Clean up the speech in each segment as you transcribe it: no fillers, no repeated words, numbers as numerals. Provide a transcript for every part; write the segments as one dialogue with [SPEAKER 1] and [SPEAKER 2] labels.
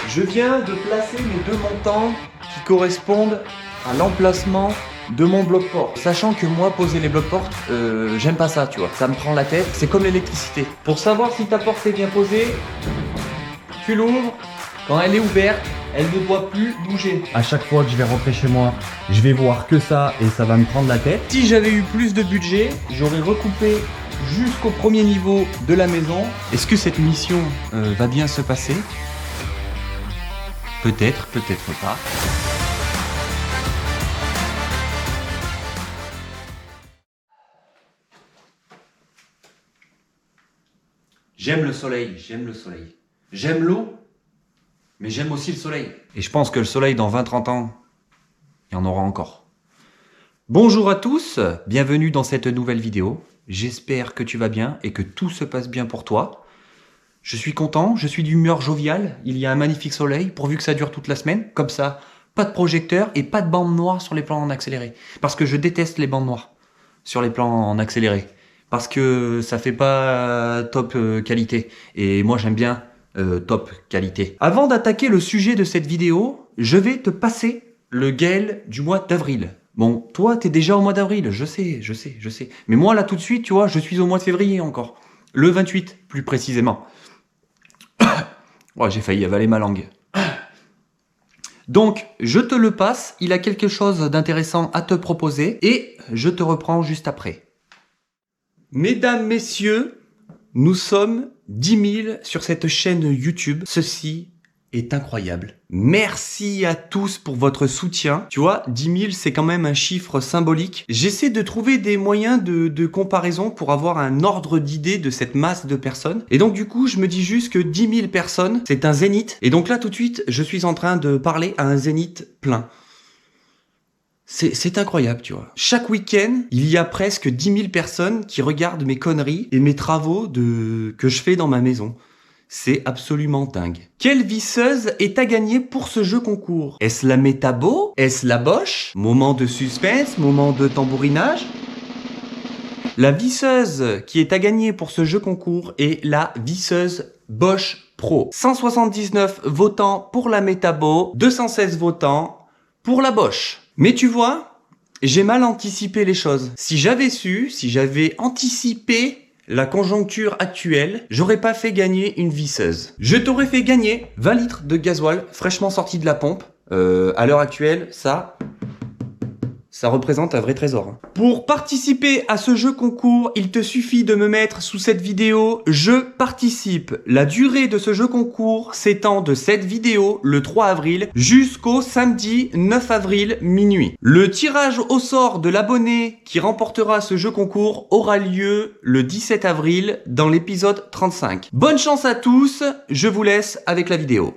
[SPEAKER 1] Je viens de placer mes deux montants qui correspondent à l'emplacement de mon bloc-porte. Sachant que moi, poser les blocs-portes, j'aime pas ça, tu vois. Ça me prend la tête, c'est comme l'électricité. Pour savoir si ta porte est bien posée, tu l'ouvres. Quand elle est ouverte, elle ne doit plus bouger.
[SPEAKER 2] À chaque fois que je vais rentrer chez moi, je vais voir que ça et ça va me prendre la tête.
[SPEAKER 1] Si j'avais eu plus de budget, j'aurais recoupé jusqu'au premier niveau de la maison. Est-ce que cette mission va bien se passer? Peut-être, peut-être pas. J'aime le soleil, j'aime le soleil. J'aime l'eau, mais j'aime aussi le soleil. Et je pense que le soleil, dans 20-30 ans, il y en aura encore. Bonjour à tous, bienvenue dans cette nouvelle vidéo. J'espère que tu vas bien et que tout se passe bien pour toi. Je suis content, je suis d'humeur joviale. Il y a un magnifique soleil, pourvu que ça dure toute la semaine. Comme ça, pas de projecteur et pas de bande noire sur les plans en accéléré. Parce que je déteste les bandes noires sur les plans en accéléré. Parce que ça fait pas top qualité. Et moi j'aime bien top qualité. Avant d'attaquer le sujet de cette vidéo, je vais te passer le Gaël du mois d'avril. Bon, toi t'es déjà au mois d'avril, je sais. Mais moi là tout de suite, tu vois, je suis au mois de février encore. Le 28 plus précisément. Ouais, j'ai failli avaler ma langue. Donc, je te le passe, il a quelque chose d'intéressant à te proposer et je te reprends juste après. Mesdames, messieurs, nous sommes 10 000 sur cette chaîne YouTube. Ceci est incroyable. Merci à tous pour votre soutien. Tu vois, 10 000, c'est quand même un chiffre symbolique. J'essaie de trouver des moyens de comparaison pour avoir un ordre d'idée de cette masse de personnes. Et donc, du coup, je me dis juste que 10 000 personnes, c'est un zénith. Et donc là, tout de suite, je suis en train de parler à un zénith plein. C'est incroyable, tu vois. Chaque week-end, il y a presque 10 000 personnes qui regardent mes conneries et mes travaux que je fais dans ma maison. C'est absolument dingue. Quelle visseuse est à gagner pour ce jeu concours? Est-ce la Metabo? Est-ce la Bosch? Moment de suspense, moment de tambourinage. La visseuse qui est à gagner pour ce jeu concours est la visseuse Bosch Pro. 179 votants pour la Metabo, 216 votants pour la Bosch. Mais tu vois, j'ai mal anticipé les choses. Si j'avais anticipé la conjoncture actuelle, j'aurais pas fait gagner une visseuse. Je t'aurais fait gagner 20 litres de gasoil fraîchement sorti de la pompe. À l'heure actuelle, ça représente un vrai trésor. Pour participer à ce jeu concours, il te suffit de me mettre sous cette vidéo « Je participe ». La durée de ce jeu concours s'étend de cette vidéo, le 3 avril, jusqu'au samedi 9 avril minuit. Le tirage au sort de l'abonné qui remportera ce jeu concours aura lieu le 17 avril dans l'épisode 35. Bonne chance à tous, je vous laisse avec la vidéo.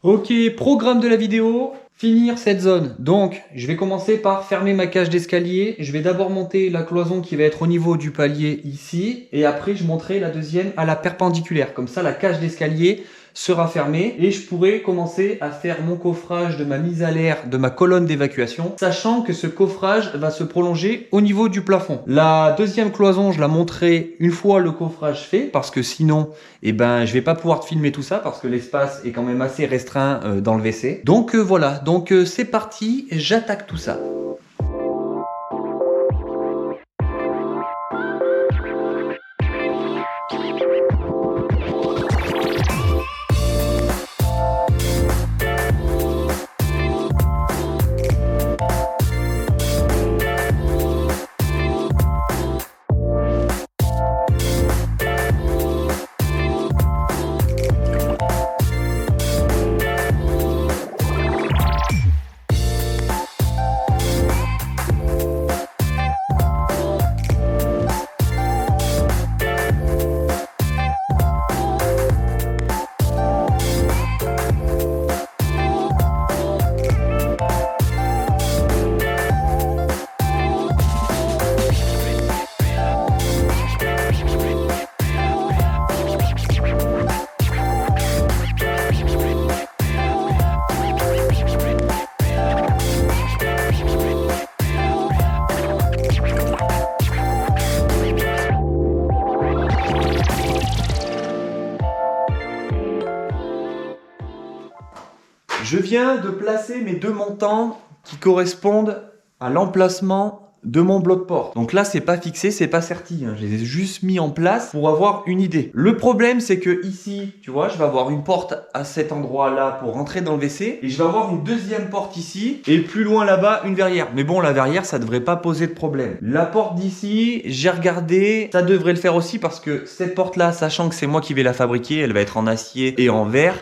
[SPEAKER 1] Ok, programme de la vidéo. Finir cette zone. Donc, je vais commencer par fermer ma cage d'escalier. Je vais d'abord monter la cloison qui va être au niveau du palier ici. Et après, je monterai la deuxième à la perpendiculaire. Comme ça, la cage d'escalier sera fermée. Et je pourrai commencer à faire mon coffrage de ma mise à l'air de ma colonne d'évacuation. Sachant que ce coffrage va se prolonger au niveau du plafond. La deuxième cloison, je la monterai une fois le coffrage fait. Parce que sinon, je vais pas pouvoir te filmer tout ça. Parce que l'espace est quand même assez restreint dans le WC. Donc voilà. Donc c'est parti, j'attaque tout ça. Je viens de placer mes 2 montants qui correspondent à l'emplacement de mon bloc-porte. Donc là, c'est pas fixé, c'est pas serti. Je les ai juste mis en place pour avoir une idée. Le problème, c'est que ici, tu vois, je vais avoir une porte à cet endroit-là pour rentrer dans le WC et je vais avoir une deuxième porte ici et plus loin là-bas, une verrière. Mais bon, la verrière, ça devrait pas poser de problème. La porte d'ici, j'ai regardé, ça devrait le faire aussi parce que cette porte-là, sachant que c'est moi qui vais la fabriquer, elle va être en acier et en verre.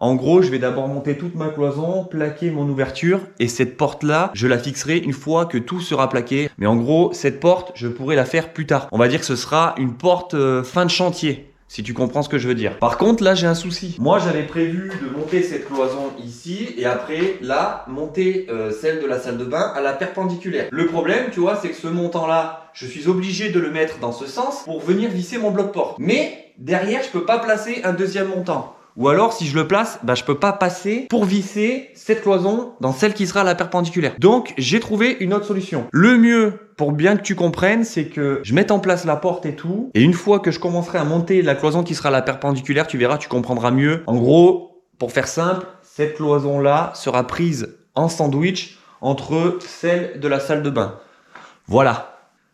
[SPEAKER 1] En gros, je vais d'abord monter toute ma cloison, plaquer mon ouverture et cette porte-là, je la fixerai une fois que tout sera plaqué. Mais en gros, cette porte, je pourrai la faire plus tard. On va dire que ce sera une porte fin de chantier, si tu comprends ce que je veux dire. Par contre, là, j'ai un souci. Moi, j'avais prévu de monter cette cloison ici et après, là, monter celle de la salle de bain à la perpendiculaire. Le problème, tu vois, c'est que ce montant-là, je suis obligé de le mettre dans ce sens pour venir visser mon bloc-porte. Mais derrière, je peux pas placer un deuxième montant. Ou alors, si je le place, je peux pas passer pour visser cette cloison dans celle qui sera à la perpendiculaire. Donc, j'ai trouvé une autre solution. Le mieux, pour bien que tu comprennes, c'est que je mette en place la porte et tout. Et une fois que je commencerai à monter la cloison qui sera à la perpendiculaire, tu verras, tu comprendras mieux. En gros, pour faire simple, cette cloison-là sera prise en sandwich entre celle de la salle de bain. Voilà.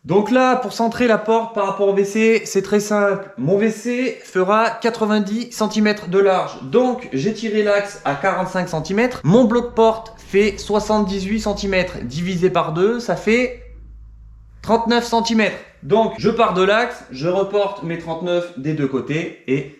[SPEAKER 1] Donc là, pour centrer la porte par rapport au WC, c'est très simple. Mon WC fera 90 cm de large. Donc, j'ai tiré l'axe à 45 cm. Mon bloc-porte fait 78 cm. Divisé par 2, ça fait 39 cm. Donc, je pars de l'axe, je reporte mes 39 des deux côtés et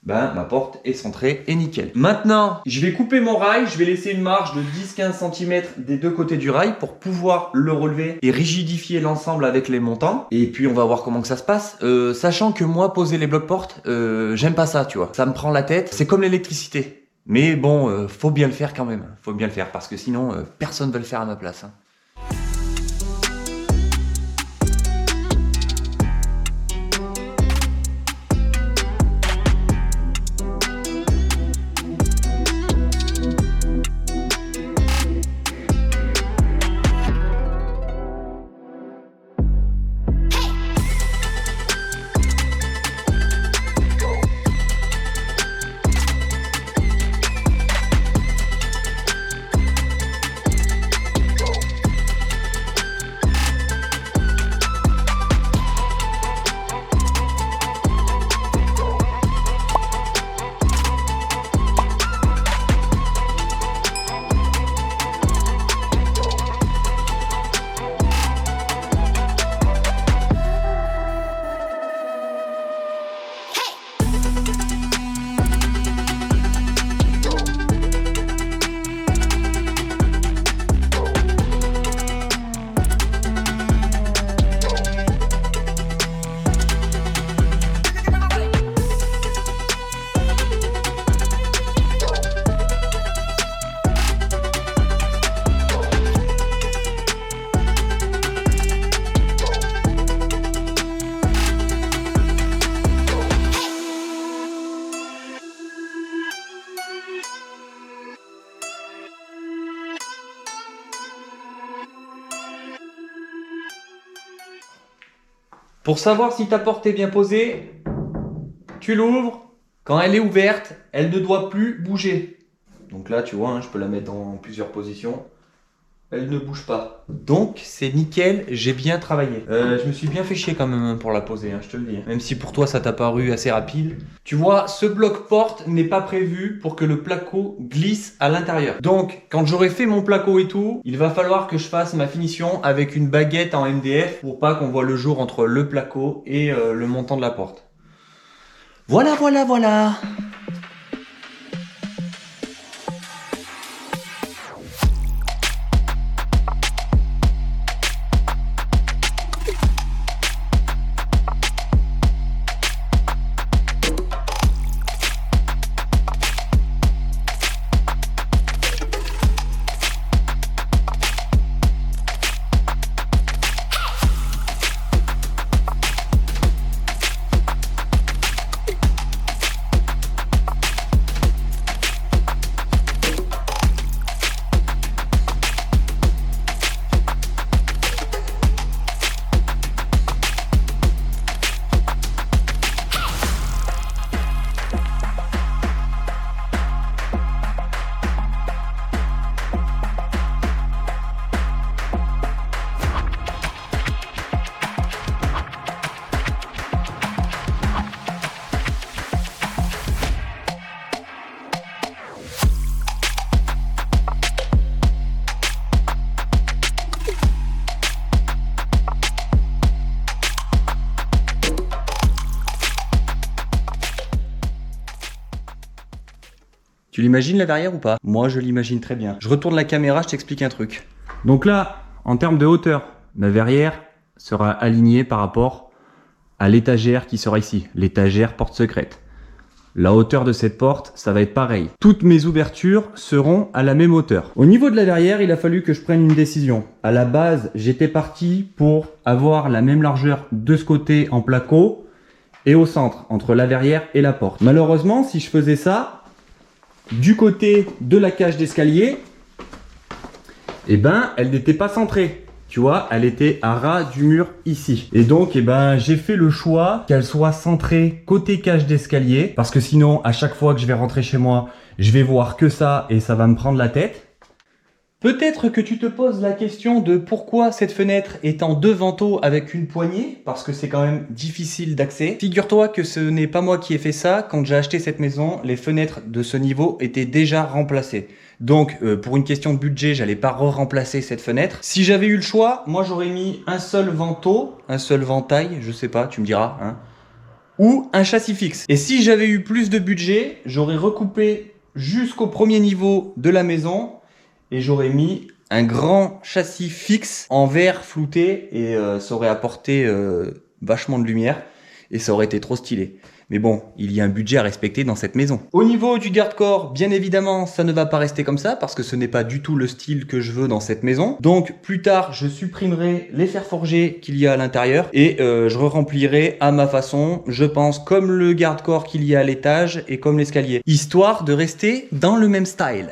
[SPEAKER 1] ma porte est centrée et nickel. Maintenant, je vais couper mon rail, je vais laisser une marge de 10-15 cm des deux côtés du rail pour pouvoir le relever et rigidifier l'ensemble avec les montants. Et puis on va voir comment que ça se passe. Sachant que moi, poser les blocs-portes, j'aime pas ça, tu vois. Ça me prend la tête, c'est comme l'électricité. Mais bon, faut bien le faire quand même. Faut bien le faire parce que sinon, personne ne va le faire à ma place. Pour savoir si ta porte est bien posée, tu l'ouvres. Quand elle est ouverte, elle ne doit plus bouger. Donc là, tu vois, je peux la mettre en plusieurs positions. Elle ne bouge pas. Donc, c'est nickel, j'ai bien travaillé. Je me suis bien fait chier quand même pour la poser, je te le dis. Même si pour toi, ça t'a paru assez rapide. Tu vois, ce bloc-porte n'est pas prévu pour que le placo glisse à l'intérieur. Donc, quand j'aurai fait mon placo et tout, il va falloir que je fasse ma finition avec une baguette en MDF pour pas qu'on voit le jour entre le placo et le montant de la porte. Voilà, voilà, voilà. Tu l'imagines la verrière ou pas? Moi, je l'imagine très bien. Je retourne la caméra, je t'explique un truc.
[SPEAKER 2] Donc là, en termes de hauteur, ma verrière sera alignée par rapport à l'étagère qui sera ici, l'étagère porte secrète. La hauteur de cette porte, ça va être pareil. Toutes mes ouvertures seront à la même hauteur. Au niveau de la verrière, il a fallu que je prenne une décision. À la base, j'étais parti pour avoir la même largeur de ce côté en placo et au centre, entre la verrière et la porte. Malheureusement, si je faisais ça, du côté de la cage d'escalier, eh ben, elle n'était pas centrée. Tu vois, elle était à ras du mur ici. Et donc, eh ben, j'ai fait le choix qu'elle soit centrée côté cage d'escalier. Parce que sinon, à chaque fois que je vais rentrer chez moi, je vais voir que ça et ça va me prendre la tête.
[SPEAKER 1] Peut-être que tu te poses la question de pourquoi cette fenêtre est en 2 vantaux avec une poignée, parce que c'est quand même difficile d'accès. Figure-toi que ce n'est pas moi qui ai fait ça. Quand j'ai acheté cette maison, les fenêtres de ce niveau étaient déjà remplacées. Donc, pour une question de budget, j'allais pas remplacer cette fenêtre. Si j'avais eu le choix, moi j'aurais mis un seul vantau, un seul ventail, je sais pas, tu me diras, hein, ou un châssis fixe. Et si j'avais eu plus de budget, j'aurais recoupé jusqu'au premier niveau de la maison et j'aurais mis un grand châssis fixe en verre flouté et ça aurait apporté vachement de lumière et ça aurait été trop stylé. Mais bon, il y a un budget à respecter dans cette maison. Au niveau du garde-corps, bien évidemment, ça ne va pas rester comme ça parce que ce n'est pas du tout le style que je veux dans cette maison. Donc plus tard, je supprimerai les fers forgés qu'il y a à l'intérieur et je remplirai à ma façon, je pense, comme le garde-corps qu'il y a à l'étage et comme l'escalier, histoire de rester dans le même style.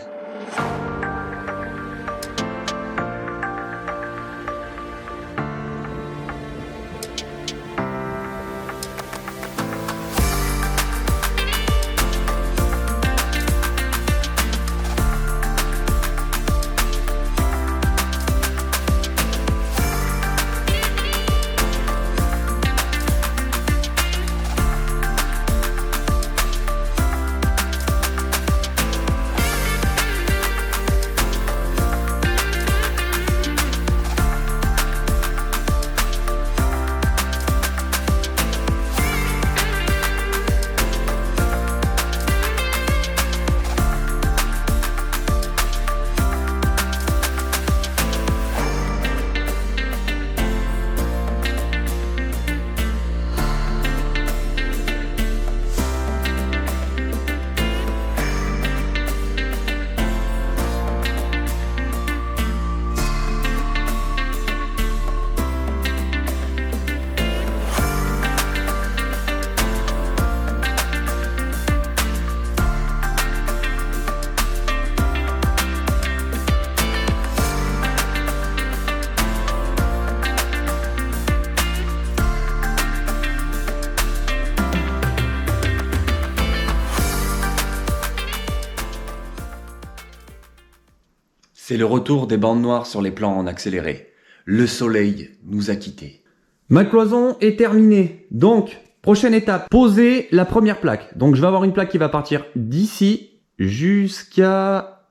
[SPEAKER 1] C'est le retour des bandes noires sur les plans en accéléré. Le soleil nous a quittés.
[SPEAKER 2] Ma cloison est terminée. Donc, prochaine étape, poser la première plaque. Donc, je vais avoir une plaque qui va partir d'ici jusqu'à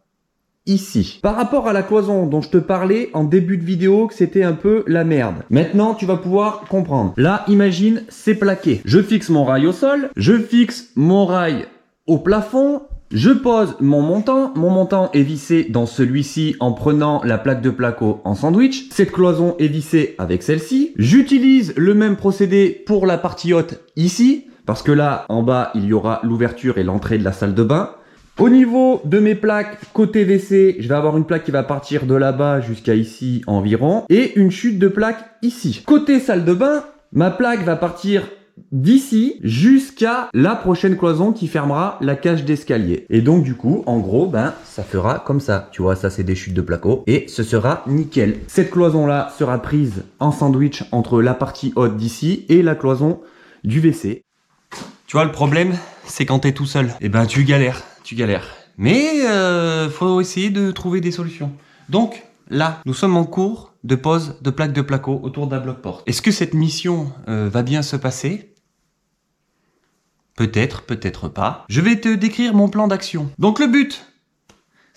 [SPEAKER 2] ici. Par rapport à la cloison dont je te parlais en début de vidéo que c'était un peu la merde. Maintenant, tu vas pouvoir comprendre. Là, imagine, c'est plaqué. Je fixe mon rail au sol. Je fixe mon rail au plafond. Je pose mon montant est vissé dans celui-ci en prenant la plaque de placo en sandwich. Cette cloison est vissée avec celle-ci. J'utilise le même procédé pour la partie haute ici, parce que là, en bas, il y aura l'ouverture et l'entrée de la salle de bain. Au niveau de mes plaques côté WC, je vais avoir une plaque qui va partir de là-bas jusqu'à ici environ, et une chute de plaque ici. Côté salle de bain, ma plaque va partir d'ici jusqu'à la prochaine cloison qui fermera la cage d'escalier. Et donc du coup, en gros, ben ça fera comme ça. Tu vois, ça c'est des chutes de placo et ce sera nickel. Cette cloison là sera prise en sandwich entre la partie haute d'ici et la cloison du WC.
[SPEAKER 1] Tu vois, le problème, c'est quand t'es tout seul. Eh ben tu galères. Mais faut essayer de trouver des solutions. Donc là, nous sommes en cours de pose de plaques de placo autour d'un bloc-porte. Est-ce que cette mission va bien se passer ? Peut-être, peut-être pas. Je vais te décrire mon plan d'action. Donc le but,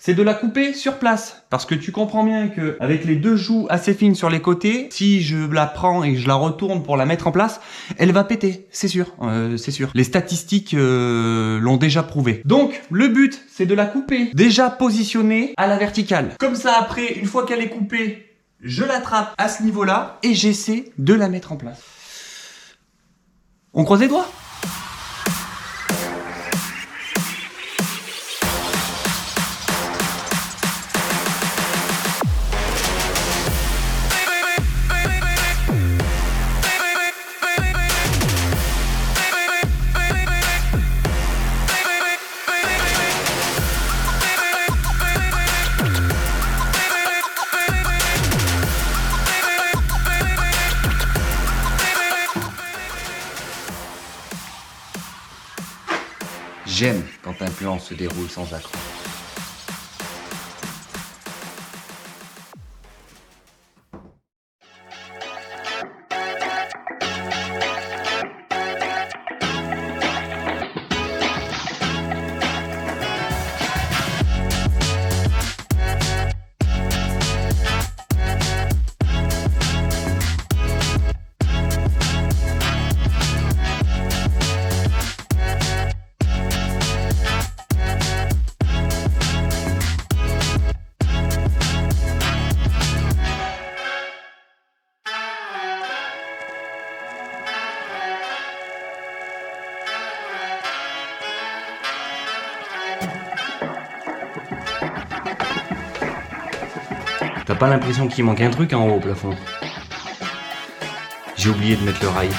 [SPEAKER 1] c'est de la couper sur place. Parce que tu comprends bien que avec les deux joues assez fines sur les côtés, si je la prends et que je la retourne pour la mettre en place, elle va péter, c'est sûr, c'est sûr. Les statistiques l'ont déjà prouvé. Donc, le but, c'est de la couper déjà positionnée à la verticale. Comme ça, après, une fois qu'elle est coupée, je l'attrape à ce niveau-là et j'essaie de la mettre en place. On croise les doigts ? J'aime quand un plan se déroule sans accroc. T'as pas l'impression qu'il manque un truc en haut au plafond? J'ai oublié de mettre le rail.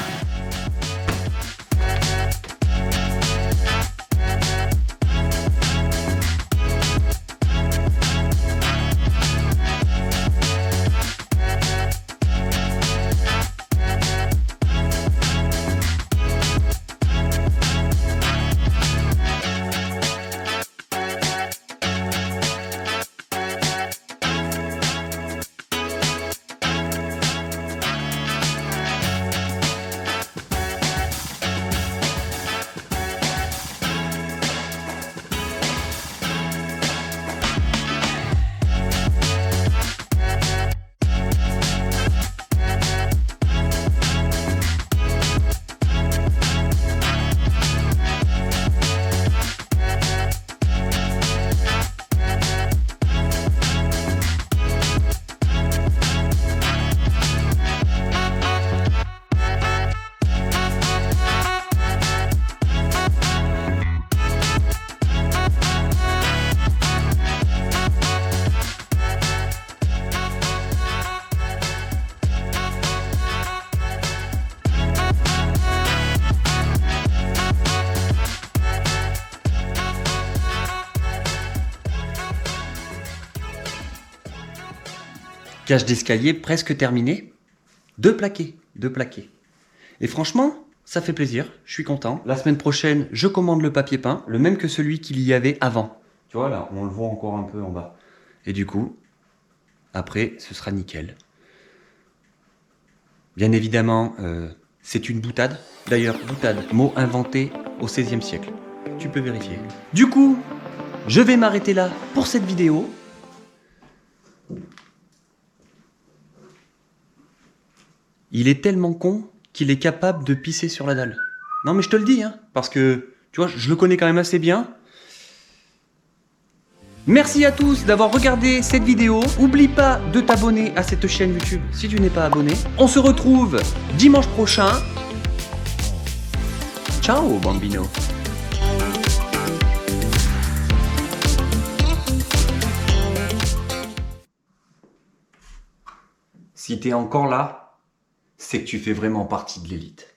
[SPEAKER 1] Cage d'escalier presque terminée. Deux plaqués. Et franchement, ça fait plaisir, je suis content. La semaine prochaine, je commande le papier peint, le même que celui qu'il y avait avant. Tu vois là, on le voit encore un peu en bas. Et du coup, après, ce sera nickel. Bien évidemment, c'est une boutade. D'ailleurs, boutade, mot inventé au XVIe siècle. Tu peux vérifier. Du coup, je vais m'arrêter là pour cette vidéo. Il est tellement con qu'il est capable de pisser sur la dalle. Non mais je te le dis, hein, parce que, tu vois, je le connais quand même assez bien. Merci à tous d'avoir regardé cette vidéo. Oublie pas de t'abonner à cette chaîne YouTube si tu n'es pas abonné. On se retrouve dimanche prochain. Ciao, bambino. Si t'es encore là, c'est que tu fais vraiment partie de l'élite.